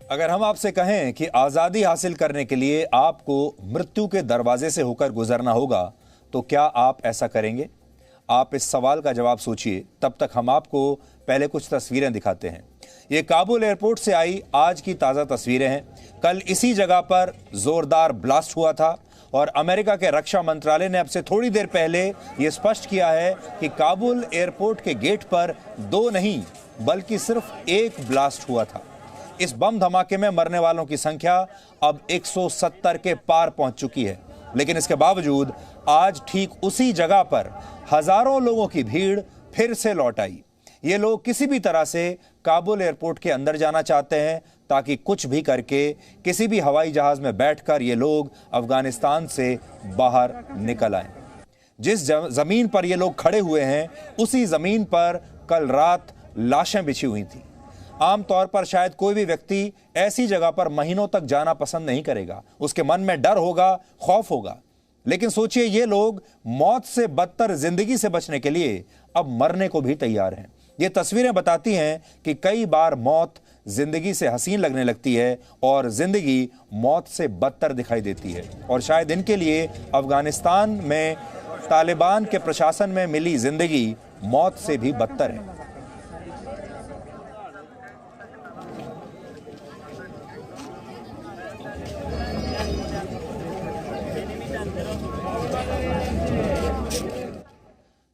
अगर हम आपसे कहें कि आजादी हासिल करने के लिए आपको मृत्यु के दरवाजे से होकर गुजरना होगा, तो क्या आप ऐसा करेंगे? आप इस सवाल का जवाब सोचिए। तब तक हम आपको पहले कुछ तस्वीरें दिखाते हैं। ये काबुल एयरपोर्ट से आई आज की ताज़ा तस्वीरें हैं। कल इसी जगह पर जोरदार ब्लास्ट हुआ था और अमेरिका के रक्षा मंत्रालय ने अब से थोड़ी देर पहले यह स्पष्ट किया है कि काबुल एयरपोर्ट के गेट पर 2 नहीं बल्कि सिर्फ 1 ब्लास्ट हुआ था। इस बम धमाके में मरने वालों की संख्या अब 170 के पार पहुंच चुकी है। लेकिन इसके बावजूद आज ठीक उसी जगह पर हजारों लोगों की भीड़ फिर से लौट आई। ये लोग किसी भी तरह से काबुल एयरपोर्ट के अंदर जाना चाहते हैं ताकि कुछ भी करके किसी भी हवाई जहाज में बैठकर ये लोग अफगानिस्तान से बाहर निकल आए। जिस जमीन पर ये लोग खड़े हुए हैं उसी जमीन पर कल रात लाशें बिछी हुई थी। आमतौर पर शायद कोई भी व्यक्ति ऐसी जगह पर महीनों तक जाना पसंद नहीं करेगा, उसके मन में डर होगा, खौफ होगा। लेकिन सोचिए, ये लोग मौत से बदतर जिंदगी से बचने के लिए अब मरने को भी तैयार हैं। ये तस्वीरें बताती हैं कि कई बार मौत जिंदगी से हसीन लगने लगती है और जिंदगी मौत से बदतर दिखाई देती है। और शायद इनके लिए अफगानिस्तान में तालिबान के प्रशासन में मिली जिंदगी मौत से भी बदतर है।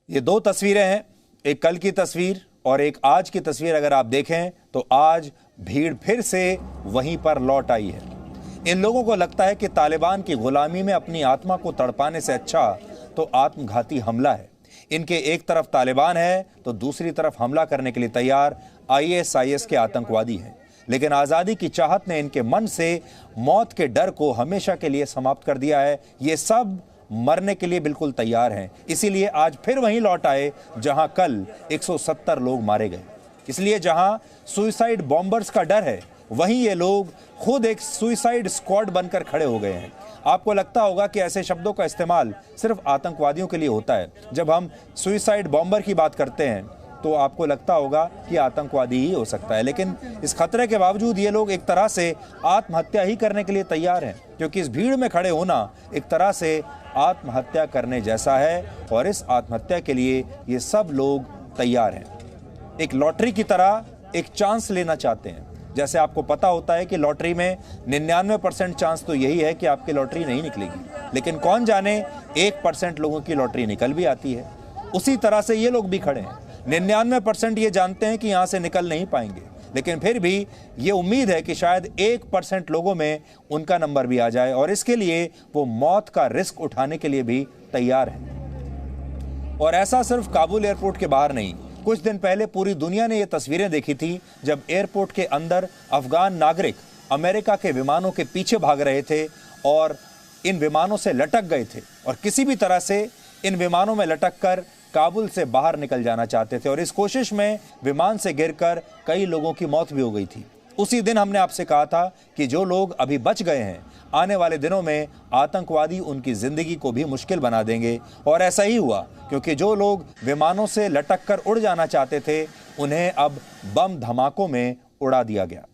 ये 2 तस्वीरें हैं, एक कल की तस्वीर और एक आज की तस्वीर। अगर आप देखें तो आज भीड़ फिर से वहीं पर लौट आई है। इन लोगों को लगता है कि तालिबान की गुलामी में अपनी आत्मा को तड़पाने से अच्छा तो आत्मघाती हमला है। इनके एक तरफ तालिबान है तो दूसरी तरफ हमला करने के लिए तैयार ISIS के आतंकवादी हैं। लेकिन आज़ादी की चाहत ने इनके मन से मौत के डर को हमेशा के लिए समाप्त कर दिया है। ये सब मरने के लिए बिल्कुल तैयार हैं। इसीलिए आज फिर वहीं लौट आए जहां कल 170 लोग मारे गए। इसलिए जहां सुइसाइड बॉम्बर्स का डर है, वहीं ये लोग खुद एक सुइसाइड स्क्वाड बनकर खड़े हो गए हैं। आपको लगता होगा कि ऐसे शब्दों का इस्तेमाल सिर्फ आतंकवादियों के लिए होता है। जब हम सुइसाइड बॉम्बर की बात करते हैं तो आपको लगता होगा कि आतंकवादी ही हो सकता है। लेकिन इस खतरे के बावजूद ये लोग एक तरह से आत्महत्या ही करने के लिए तैयार हैं, क्योंकि इस भीड़ में खड़े होना एक तरह से आत्महत्या करने जैसा है। और इस आत्महत्या के लिए ये सब लोग तैयार हैं। एक लॉटरी की तरह एक चांस लेना चाहते हैं। जैसे आपको पता होता है कि लॉटरी में 99% चांस तो यही है कि आपकी लॉटरी नहीं निकलेगी, लेकिन कौन जाने 1% लोगों की लॉटरी निकल भी आती है। उसी तरह से ये लोग भी खड़े हैं। 99% ये जानते हैं कि यहाँ से निकल नहीं पाएंगे, लेकिन फिर भी ये उम्मीद है कि शायद 1% लोगों में उनका नंबर भी आ जाए और इसके लिए वो मौत का रिस्क उठाने के लिए भी तैयार है। और ऐसा सिर्फ काबुल एयरपोर्ट के बाहर नहीं, कुछ दिन पहले पूरी दुनिया ने ये तस्वीरें देखी थी जब एयरपोर्ट के अंदर अफगान नागरिक अमेरिका के विमानों के पीछे भाग रहे थे और इन विमानों से लटक गए थे और किसी भी तरह से इन विमानों में लटक कर काबुल से बाहर निकल जाना चाहते थे। और इस कोशिश में विमान से गिरकर कई लोगों की मौत भी हो गई थी। उसी दिन हमने आपसे कहा था कि जो लोग अभी बच गए हैं, आने वाले दिनों में आतंकवादी उनकी जिंदगी को भी मुश्किल बना देंगे। और ऐसा ही हुआ, क्योंकि जो लोग विमानों से लटक कर उड़ जाना चाहते थे उन्हें अब बम धमाकों में उड़ा दिया गया।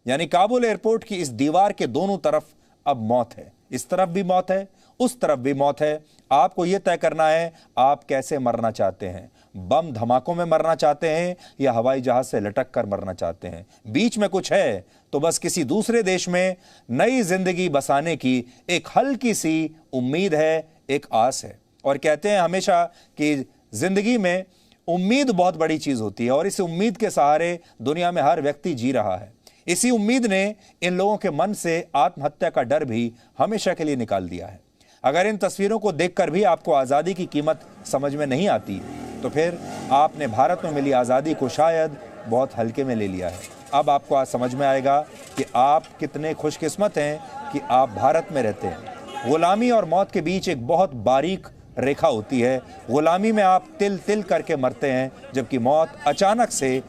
यानी काबुल एयरपोर्ट की इस दीवार के दोनों तरफ अब मौत है। इस तरफ भी मौत है, उस तरफ भी मौत है। आपको यह तय करना है आप कैसे मरना चाहते हैं। बम धमाकों में मरना चाहते हैं या हवाई जहाज से लटक कर मरना चाहते हैं। बीच में कुछ है तो बस किसी दूसरे देश में नई जिंदगी बसाने की एक हल्की सी उम्मीद है, एक आस है। और कहते हैं हमेशा कि जिंदगी में उम्मीद बहुत बड़ी चीज होती है और इस उम्मीद के सहारे दुनिया में हर व्यक्ति जी रहा है। इसी उम्मीद ने इन लोगों के मन से आत्महत्या का डर भी हमेशा के लिए निकाल दिया है। अगर इन तस्वीरों को देखकर भी आपको आज़ादी की कीमत समझ में नहीं आती तो फिर आपने भारत में मिली आज़ादी को शायद बहुत हल्के में ले लिया है। अब आपको आज समझ में आएगा कि आप कितने खुशकिस्मत हैं कि आप भारत में रहते हैं। गुलामी और मौत के बीच एक बहुत बारीक रेखा होती है। गुलामी में आप तिल तिल करके मरते हैं, जबकि मौत अचानक से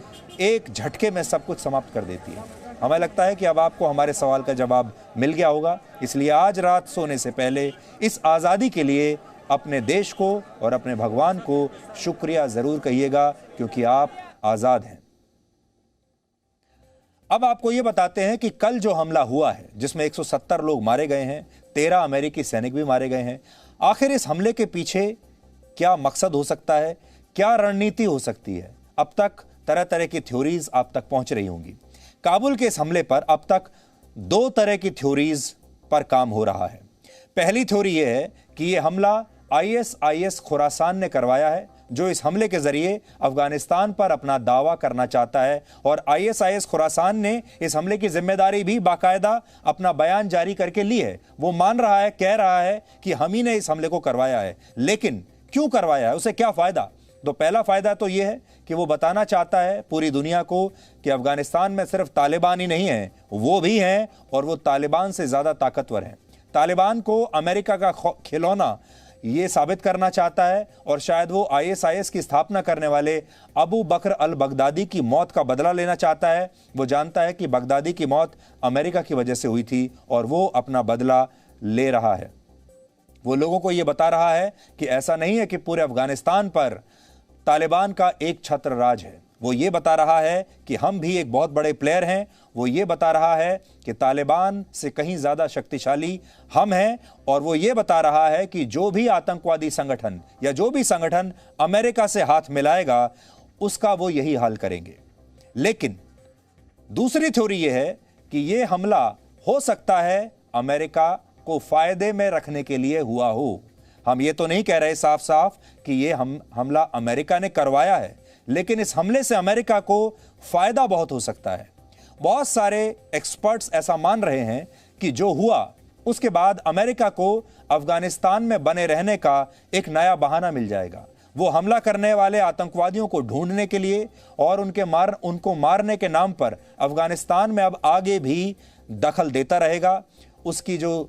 एक झटके में सब कुछ समाप्त कर देती है। हमें लगता है कि अब आपको हमारे सवाल का जवाब मिल गया होगा। इसलिए आज रात सोने से पहले इस आज़ादी के लिए अपने देश को और अपने भगवान को शुक्रिया ज़रूर कहिएगा, क्योंकि आप आज़ाद हैं। अब आपको यह बताते हैं कि कल जो हमला हुआ है जिसमें 170 लोग मारे गए हैं, 13 अमेरिकी सैनिक भी मारे गए हैं, आखिर इस हमले के पीछे क्या मकसद हो सकता है, क्या रणनीति हो सकती है? अब तक तरह तरह की थ्योरीज आप तक पहुंच रही होंगी। काबुल के इस हमले पर अब तक 2 तरह की थ्योरीज पर काम हो रहा है। पहली थ्योरी यह है कि यह हमला ISIS खुरासान ने करवाया है, जो इस हमले के जरिए अफगानिस्तान पर अपना दावा करना चाहता है, और ISIS खुरासान ने इस हमले की जिम्मेदारी भी बाकायदा अपना बयान जारी करके ली है। वो मान रहा है, कह रहा है कि हम ही ने इस हमले को करवाया है। लेकिन क्यों करवाया है, उसे क्या फायदा? तो पहला फायदा तो यह है कि वो बताना चाहता है पूरी दुनिया को कि अफगानिस्तान में सिर्फ तालिबान ही नहीं है, वो भी हैं, और वो तालिबान से ज्यादा ताकतवर हैं। तालिबान को अमेरिका का खिलौना ये साबित करना चाहता है, और शायद वो ISIS की स्थापना करने वाले अबू बकर अल बगदादी की मौत का बदला लेना चाहता है। वो जानता है कि बगदादी की मौत अमेरिका की वजह से हुई थी और वो अपना बदला ले रहा है। वो लोगों को ये बता रहा है कि ऐसा नहीं है कि पूरे अफगानिस्तान पर तालिबान का एक छत्र राज है। वो ये बता रहा है कि हम भी एक बहुत बड़े प्लेयर हैं। वो ये बता रहा है कि तालिबान से कहीं ज्यादा शक्तिशाली हम हैं, और वो ये बता रहा है कि जो भी आतंकवादी संगठन या जो भी संगठन अमेरिका से हाथ मिलाएगा उसका वो यही हाल करेंगे। लेकिन दूसरी थ्योरी ये है कि ये हमला हो सकता है अमेरिका को फायदे में रखने के लिए हुआ हो। हम ये तो नहीं कह रहे साफ साफ कि ये हमला अमेरिका ने करवाया है, लेकिन इस हमले से अमेरिका को फायदा बहुत हो सकता है। बहुत सारे एक्सपर्ट्स ऐसा मान रहे हैं कि जो हुआ उसके बाद अमेरिका को अफगानिस्तान में बने रहने का एक नया बहाना मिल जाएगा। वो हमला करने वाले आतंकवादियों को ढूंढने के लिए और उनको मारने के नाम पर अफगानिस्तान में अब आगे भी दखल देता रहेगा। उसकी जो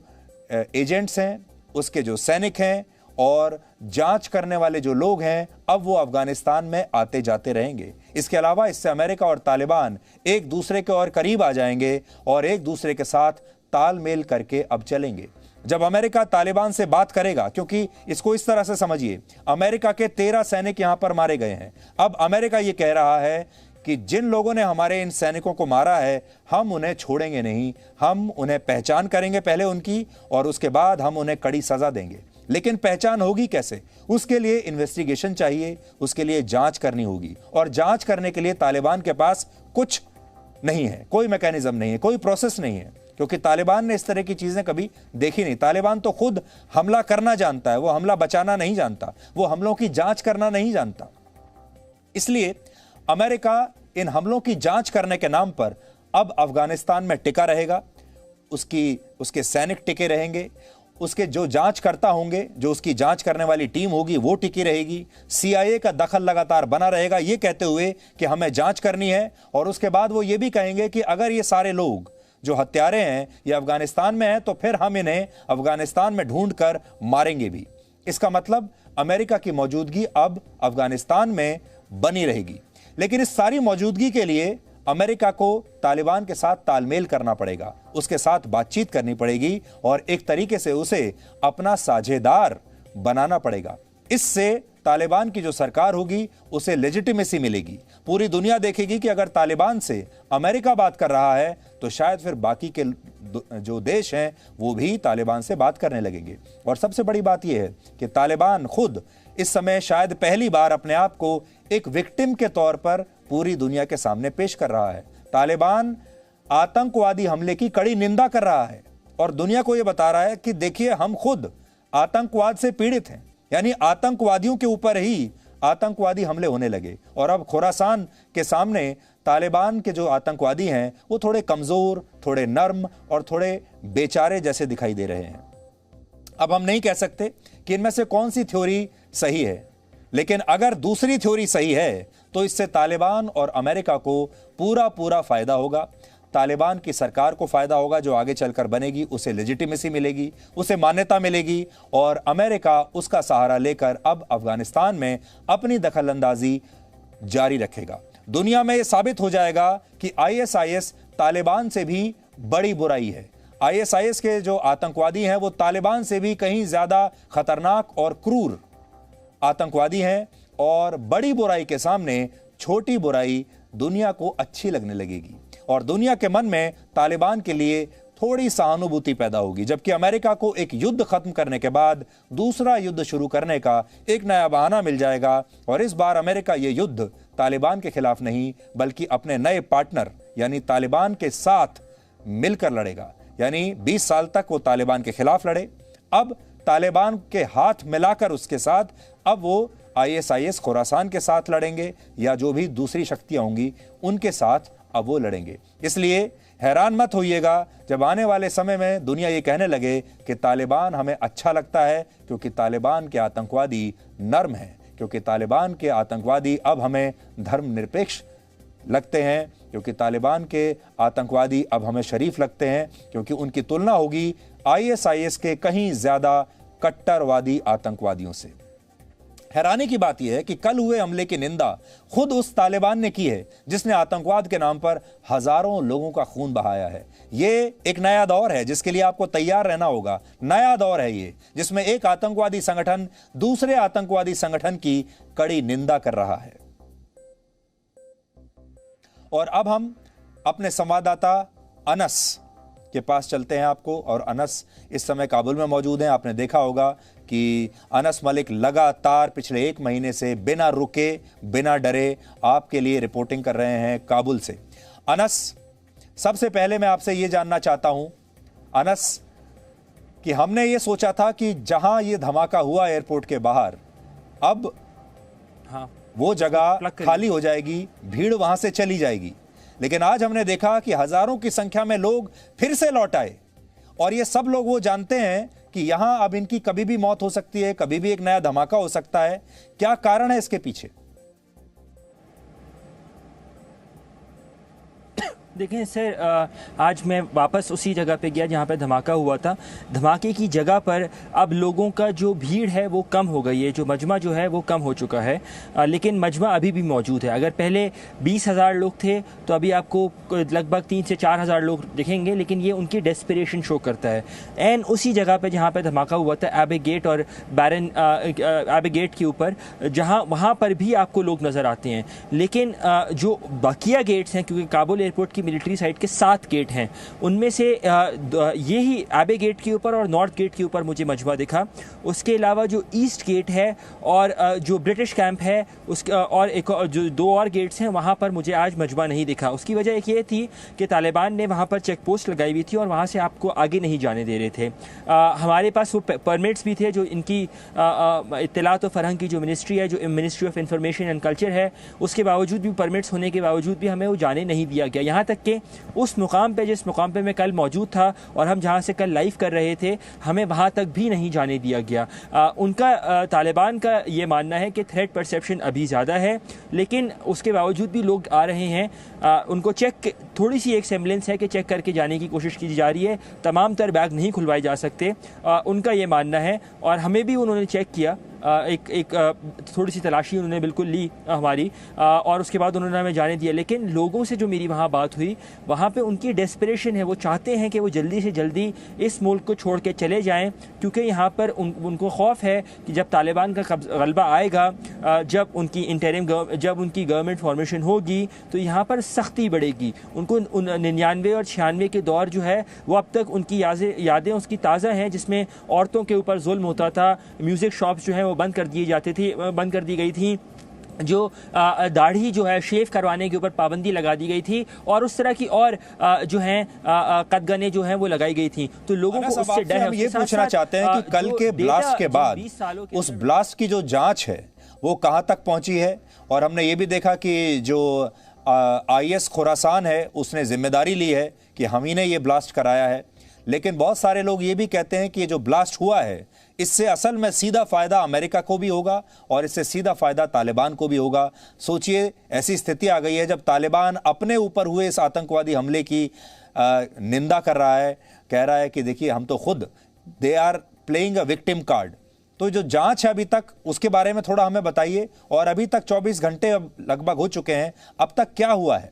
एजेंट्स हैं, उसके जो सैनिक हैं और जांच करने वाले जो लोग हैं, अब वो अफगानिस्तान में आते जाते रहेंगे। इसके अलावा इससे अमेरिका और तालिबान एक दूसरे के और करीब आ जाएंगे और एक दूसरे के साथ तालमेल करके अब चलेंगे। जब अमेरिका तालिबान से बात करेगा, क्योंकि इसको इस तरह से समझिए, अमेरिका के 13 सैनिक यहां पर मारे गए हैं। अब अमेरिका ये कह रहा है कि जिन लोगों ने हमारे इन सैनिकों को मारा है, हम उन्हें छोड़ेंगे नहीं, हम उन्हें पहचान करेंगे पहले उनकी, और उसके बाद हम उन्हें कड़ी सजा देंगे। लेकिन पहचान होगी कैसे? उसके लिए इन्वेस्टिगेशन चाहिए, उसके लिए जांच करनी होगी, और जांच करने के लिए तालिबान के पास कुछ नहीं है, कोई मैकेनिज्म नहीं है, कोई प्रोसेस नहीं है, क्योंकि तालिबान ने इस तरह की चीजें कभी देखी नहीं। तालिबान तो खुद हमला करना जानता है, वो हमला बचाना नहीं जानता, वो हमलों की जांच करना नहीं जानता। इसलिए अमेरिका इन हमलों की जांच करने के नाम पर अब अफगानिस्तान में टिका रहेगा, उसके सैनिक टिके रहेंगे, उसके जो जांचकर्ता होंगे, जो उसकी जांच करने वाली टीम होगी वो टिकी रहेगी। CIA का दखल लगातार बना रहेगा, ये कहते हुए कि हमें जांच करनी है, और उसके बाद वो ये भी कहेंगे कि अगर ये सारे लोग जो हत्यारे हैं ये अफगानिस्तान में हैं तो फिर हम इन्हें अफगानिस्तान में ढूंढकर मारेंगे भी। इसका मतलब अमेरिका की मौजूदगी अब अफगानिस्तान में बनी रहेगी। लेकिन इस सारी मौजूदगी के लिए अमेरिका को तालिबान के साथ तालमेल करना पड़ेगा, उसके साथ बातचीत करनी पड़ेगी, और एक तरीके से उसे अपना साझेदार बनाना पड़ेगा। इससे तालिबान की जो सरकार होगी उसे लेजिटिमेसी मिलेगी। पूरी दुनिया देखेगी कि अगर तालिबान से अमेरिका बात कर रहा है तो शायद फिर बाकी के जो देश हैं वो भी तालिबान से बात करने लगेंगे। और सबसे बड़ी बात यह है कि तालिबान खुद इस समय शायद पहली बार अपने आप को एक विक्टिम के तौर पर पूरी दुनिया के सामने पेश कर रहा है। तालिबान आतंकवादी हमले की कड़ी निंदा कर रहा है और दुनिया को यह बता रहा है कि देखिए, हम खुद आतंकवाद से पीड़ित हैं, यानी आतंकवादियों के ऊपर ही आतंकवादी हमले होने लगे। और अब खुरासान के सामने तालिबान के जो आतंकवादी हैं वो थोड़े कमजोर, थोड़े नर्म और थोड़े बेचारे जैसे दिखाई दे रहे हैं। अब हम नहीं कह सकते कि इनमें से कौन सी थ्योरी सही है, लेकिन अगर दूसरी थ्योरी सही है तो इससे तालिबान और अमेरिका को पूरा फायदा होगा। तालिबान की सरकार को फायदा होगा जो आगे चलकर बनेगी, उसे लेजिटिमेसी मिलेगी, उसे मान्यता मिलेगी, और अमेरिका उसका सहारा लेकर अब अफगानिस्तान में अपनी दखलंदाजी जारी रखेगा। दुनिया में यह साबित हो जाएगा कि ISIS तालिबान से भी बड़ी बुराई है। ISIS के जो आतंकवादी हैं वो तालिबान से भी कहीं ज्यादा खतरनाक और क्रूर आतंकवादी हैं, और बड़ी बुराई के सामने छोटी बुराई दुनिया को अच्छी लगने लगेगी। और दुनिया के मन में तालिबान के लिए थोड़ी सहानुभूति पैदा होगी, जबकि अमेरिका को एक युद्ध खत्म करने के बाद दूसरा युद्ध शुरू करने का एक नया बहाना मिल जाएगा। और इस बार अमेरिका ये युद्ध तालिबान के खिलाफ नहीं बल्कि अपने नए पार्टनर यानी तालिबान के साथ मिलकर लड़ेगा। यानी 20 साल तक वो तालिबान के खिलाफ लड़े, अब तालिबान के हाथ मिलाकर उसके साथ अब वो ISIS खुरासान के साथ लड़ेंगे या जो भी दूसरी शक्तियां होंगी उनके साथ अब वो लड़ेंगे। इसलिए हैरान मत होइएगा जब आने वाले समय में दुनिया ये कहने लगे कि तालिबान हमें अच्छा लगता है क्योंकि तालिबान के आतंकवादी नर्म हैं, क्योंकि तालिबान के आतंकवादी अब हमें धर्मनिरपेक्ष लगते हैं, क्योंकि तालिबान के आतंकवादी अब हमें शरीफ लगते हैं, क्योंकि उनकी तुलना होगी ISIS के कहीं ज्यादा कट्टरवादी आतंकवादियों से। हैरानी की बात यह है कि कल हुए हमले की निंदा खुद उस तालिबान ने की है जिसने आतंकवाद के नाम पर हजारों लोगों का खून बहाया है। ये एक नया दौर है जिसके लिए आपको तैयार रहना होगा। नया दौर है ये जिसमें एक आतंकवादी संगठन दूसरे आतंकवादी संगठन की कड़ी निंदा कर रहा है। और अब हम अपने संवाददाता अनस के पास चलते हैं आपको, और अनस इस समय काबुल में मौजूद हैं। आपने देखा होगा कि अनस मलिक लगातार पिछले 1 महीने से बिना रुके बिना डरे आपके लिए रिपोर्टिंग कर रहे हैं काबुल से। अनस, सबसे पहले मैं आपसे ये जानना चाहता हूं अनस कि हमने ये सोचा था कि जहां ये धमाका हुआ एयरपोर्ट के बाहर, अब वो जगह खाली हो जाएगी, भीड़ वहां से चली जाएगी, लेकिन आज हमने देखा कि हजारों की संख्या में लोग फिर से लौट आए। और ये सब लोग वो जानते हैं कि यहां अब इनकी कभी भी मौत हो सकती है, कभी भी एक नया धमाका हो सकता है। क्या कारण है इसके पीछे? देखें सर, आज मैं वापस उसी जगह पे गया जहाँ पे धमाका हुआ था। धमाके की जगह पर अब लोगों का जो भीड़ है वो कम हो गई है, जो मजमा जो है वो कम हो चुका है, लेकिन मजमा अभी भी मौजूद है। अगर पहले 20,000 लोग थे तो अभी आपको लगभग 3 से 4,000 लोग दिखेंगे, लेकिन ये उनकी डेस्परेशन शो करता है। एंड उसी जगह पर जहाँ पर धमाका हुआ था एबे गेट और बैरन एबे गेट के ऊपर, जहाँ वहाँ पर भी आपको लोग नज़र आते हैं। लेकिन जो बाकिया गेट्स हैं, क्योंकि काबुल एयरपोर्ट की मिलिट्री साइड के 7 गेट हैं, उनमें से यही एबे गेट के ऊपर और नॉर्थ गेट के ऊपर मुझे मजमा दिखा। उसके अलावा जो ईस्ट गेट है और जो ब्रिटिश कैंप है उसका और एक जो 2 और गेट्स हैं, वहाँ पर मुझे आज मजमा नहीं दिखा। उसकी वजह एक ये थी कि तालिबान ने वहाँ पर चेक पोस्ट लगाई हुई थी और वहाँ से आपको आगे नहीं जाने दे रहे थे। हमारे पास वो परमिट्स भी थे जो इनकी इत्तलात व फरहंग की जो मिनिस्ट्री है, जो ministry of information and culture है, उसके बावजूद भी, परमिट्स होने के बावजूद भी हमें वो जाने नहीं दिया गया। यहाँ तक कि उस मुकाम पे जिस मुकाम पे मैं कल मौजूद था और हम जहाँ से कल लाइव कर रहे थे, हमें वहाँ तक भी नहीं जाने दिया गया। उनका तालिबान का ये मानना है कि थ्रेट परसेप्शन अभी ज़्यादा है, लेकिन उसके बावजूद भी लोग आ रहे हैं। उनको चेक, थोड़ी सी एक सेम्बलेंस है कि चेक करके जाने की कोशिश की जा रही है। तमाम तर बैग नहीं खुलवाए जा सकते, उनका ये मानना है। और हमें भी उन्होंने चेक किया, एक थोड़ी सी तलाशी उन्होंने बिल्कुल ली हमारी, और उसके बाद उन्होंने हमें जाने दिया। लेकिन लोगों से जो मेरी वहाँ बात हुई, वहाँ पे उनकी डेस्परेशन है, वो चाहते हैं कि वो जल्दी से जल्दी इस मुल्क को छोड़ के चले जाएं, क्योंकि यहाँ पर उनको खौफ है कि जब तालिबान का गलबा आएगा, जब उनकी इंटरिम जब उनकी गवर्नमेंट फॉर्मेशन होगी, तो यहाँ पर सख्ती बढ़ेगी। उनको 99 और 96 के दौर जो है वो अब तक उनकी यादें उसकी ताज़ा हैं, जिसमें औरतों के ऊपर जुल्म होता था, म्यूज़िक शॉप्स जो हैं बंद कर दिए जाते थे, बंद कर दी गई थी, जो दाढ़ी जो है शेव करवाने के ऊपर पाबंदी लगा दी गई थी, और उस तरह की और जो हैं कदगने जो हैं वो लगाई गई थी। तो लोगों को उससे डर है। हम ये पूछना चाहते हैं कि कल के ब्लास्ट के बाद उस ब्लास्ट की जो जांच है वो कहां तक पहुंची है? और हमने ये भी देखा कि जो IS खुरासान है उसने जिम्मेदारी ली है कि हम ही ने ये ब्लास्ट कराया है, लेकिन बहुत सारे लोग ये भी कहते हैं कि ये जो ब्लास्ट हुआ है इससे असल में सीधा फायदा अमेरिका को भी होगा और इससे सीधा फायदा तालिबान को भी होगा। सोचिए, ऐसी स्थिति आ गई है जब तालिबान अपने ऊपर हुए इस आतंकवादी हमले की निंदा कर रहा है, कह रहा है कि देखिए हम तो खुद they are playing a victim card. तो जो जांच है अभी तक, उसके बारे में थोड़ा हमें बताइए। और अभी तक 24 घंटे लगभग हो चुके हैं, अब तक क्या हुआ है?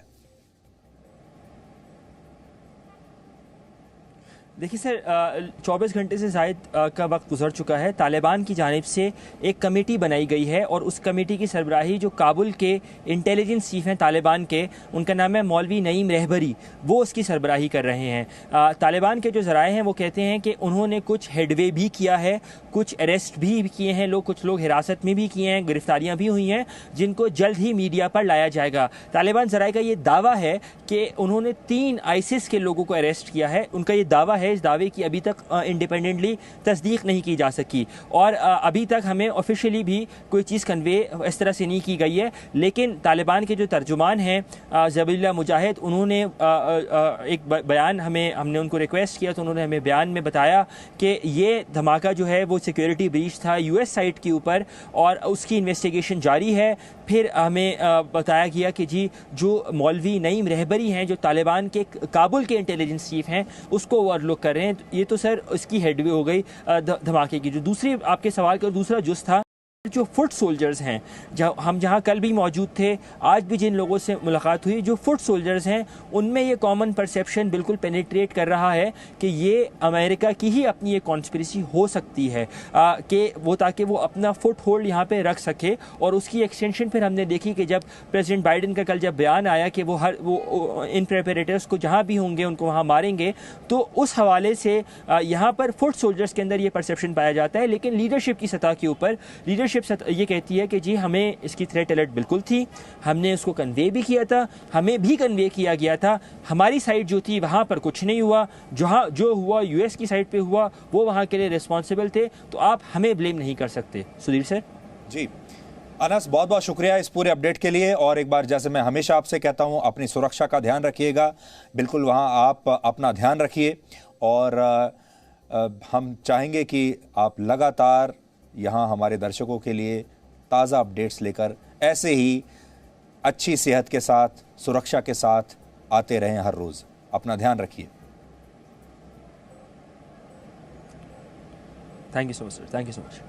देखिए सर, 24 घंटे से ज़ायद का वक्त गुजर चुका है। तालिबान की जानिब से एक कमेटी बनाई गई है और उस कमेटी की सरबराही जो काबुल के इंटेलिजेंस चीफ हैं तालिबान के, उनका नाम है मौलवी नईम रहबरी, वो उसकी सरबराही कर रहे हैं। तालिबान के जो ज़राए हैं वो कहते हैं कि उन्होंने कुछ हेडवे भी किया है, कुछ अरेस्ट भी किए हैं लोग, कुछ लोग हिरासत में भी किए हैं, गिरफ्तारियाँ भी हुई हैं, जिनको जल्द ही मीडिया पर लाया जाएगा। तालिबान ज़राए का ये दावा है कि उन्होंने 3 आईसिस के लोगों को अरेस्ट किया है। उनका ये दावा है, इस दावे की अभी तक इंडिपेंडेंटली तस्दीक नहीं की जा सकी और अभी तक हमें ऑफिशियली भी कोई चीज़ कन्वे इस तरह से नहीं की गई है। लेकिन तालिबान के जो तर्जुमान हैं ज़बीहुल्लाह मुजाहिद, उन्होंने एक बयान हमने उनको रिक्वेस्ट किया तो उन्होंने हमें बयान में बताया कि ये धमाका जो है वो सिक्योरिटी ब्रीच था यूएस साइट के ऊपर और उसकी इन्वेस्टिगेशन जारी है। फिर हमें बताया गया कि जी जो मौलवी नईम रहबरी हैं, जो तालिबान के काबुल के इंटेलिजेंस चीफ हैं, उसको ओवरलुक कर रहे हैं। ये तो सर उसकी हेडवे हो गई धमाके की। जो दूसरी आपके सवाल का दूसरा जुज़ था, जो फुट सोल्जर्स हैं, हम जहां कल भी मौजूद थे, आज भी जिन लोगों से मुलाकात हुई, जो फुट सोल्जर्स हैं, उनमें ये कॉमन परसेप्शन बिल्कुल पेनिट्रेट कर रहा है कि ये अमेरिका की ही अपनी एक कॉन्स्पिरेसी हो सकती है कि वो ताकि वो अपना फुट होल्ड यहाँ पे रख सके। और उसकी एक्सटेंशन फिर हमने देखी कि जब प्रेसिडेंट बाइडन का कल जब बयान आया कि वो इन प्रेपरेटर्स को जहाँ भी होंगे उनको वहाँ मारेंगे, तो उस हवाले से यहाँ पर फुट सोल्जर्स के अंदर ये परसेप्शन पाया जाता है। लेकिन लीडरशिप की सतह के ऊपर लीडरशिप ये कहती है कि जी हमें इसकी थ्रेट अलर्ट बिल्कुल थी, हमने उसको कन्वे भी किया था, हमें भी कन्वे किया गया था, हमारी साइड जो थी वहाँ पर कुछ नहीं हुआ, जहाँ जो हुआ यूएस की साइड पे हुआ, वो वहाँ के लिए रिस्पॉन्सिबल थे, तो आप हमें ब्लेम नहीं कर सकते। सुधीर सर जी। अनस, बहुत बहुत शुक्रिया इस पूरे अपडेट के लिए। और एक बार जैसे मैं हमेशा आपसे कहता हूँ, अपनी सुरक्षा का ध्यान रखिएगा, बिल्कुल वहाँ आप अपना ध्यान रखिए। और हम चाहेंगे कि आप लगातार यहाँ हमारे दर्शकों के लिए ताज़ा अपडेट्स लेकर ऐसे ही अच्छी सेहत के साथ, सुरक्षा के साथ आते रहें हर रोज़। अपना ध्यान रखिए। Thank you so much sir, thank you so much.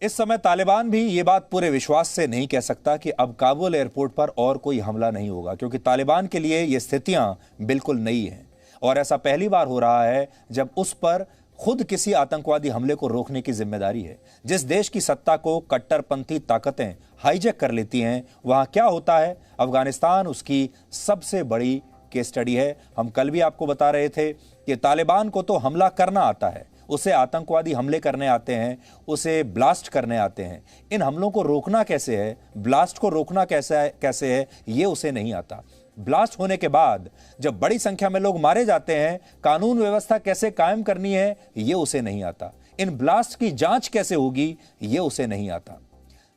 इस समय तालिबान भी ये बात पूरे विश्वास से नहीं कह सकता कि अब काबुल एयरपोर्ट पर और कोई हमला नहीं होगा, क्योंकि तालिबान के लिए ये स्थितियां बिल्कुल नई हैं और ऐसा पहली बार हो रहा है जब उस पर खुद किसी आतंकवादी हमले को रोकने की जिम्मेदारी है। जिस देश की सत्ता को कट्टरपंथी ताकतें हाईजैक कर लेती हैं, वहां क्या होता है, अफगानिस्तान उसकी सबसे बड़ी केस स्टडी है। हम कल भी आपको बता रहे थे कि तालिबान को तो हमला करना आता है, उसे आतंकवादी हमले करने आते हैं, उसे ब्लास्ट करने आते हैं। इन हमलों को रोकना कैसे है, ब्लास्ट को रोकना कैसे है, ये उसे नहीं आता। ब्लास्ट होने के बाद जब बड़ी संख्या में लोग मारे जाते हैं, कानून व्यवस्था कैसे कायम करनी है, ये उसे नहीं आता। इन ब्लास्ट की जांच कैसे होगी, ये उसे नहीं आता।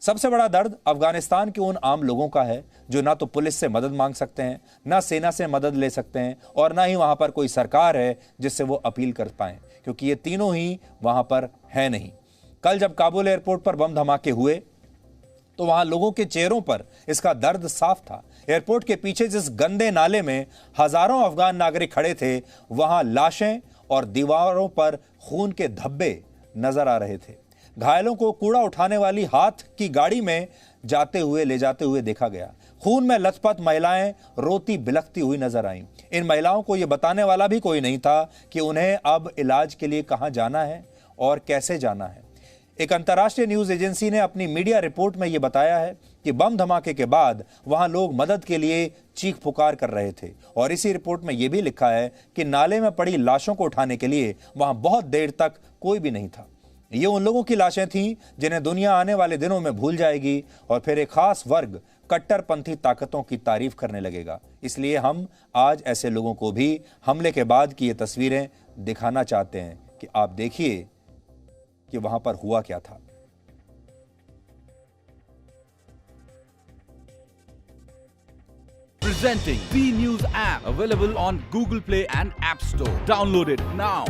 सबसे बड़ा दर्द अफगानिस्तान के उन आम लोगों का है जो ना तो पुलिस से मदद मांग सकते हैं, ना सेना से मदद ले सकते हैं, और ना ही वहां पर कोई सरकार है जिससे वो अपील कर पाएं, क्योंकि ये तीनों ही वहां पर है नहीं। कल जब काबुल एयरपोर्ट पर बम धमाके हुए तो वहां लोगों के चेहरों पर इसका दर्द साफ था। एयरपोर्ट के पीछे जिस गंदे नाले में हजारों अफगान नागरिक खड़े थे, वहां लाशें और दीवारों पर खून के धब्बे नजर आ रहे थे। घायलों को कूड़ा उठाने वाली हाथ की गाड़ी में ले जाते हुए देखा गया। खून में लथपथ महिलाएं रोती बिलखती हुई नजर आईं। इन महिलाओं को यह बताने वाला भी कोई नहीं था कि उन्हें अब इलाज के लिए कहां जाना है और कैसे जाना है। एक अंतर्राष्ट्रीय न्यूज एजेंसी ने अपनी मीडिया रिपोर्ट में यह बताया है कि बम धमाके के बाद वहां लोग मदद के लिए चीख पुकार कर रहे थे। और इसी रिपोर्ट में यह भी लिखा है कि नाले में पड़ी लाशों को उठाने के लिए वहां बहुत देर तक कोई भी नहीं था। ये उन लोगों की लाशें थीं जिन्हें दुनिया आने वाले दिनों में भूल जाएगी और फिर एक खास वर्ग कट्टरपंथी ताकतों की तारीफ करने लगेगा। इसलिए हम आज ऐसे लोगों को भी हमले के बाद की ये तस्वीरें दिखाना चाहते हैं कि आप देखिए कि वहां पर हुआ क्या था। Presenting B News app, available on Google Play and App Store. Download it now.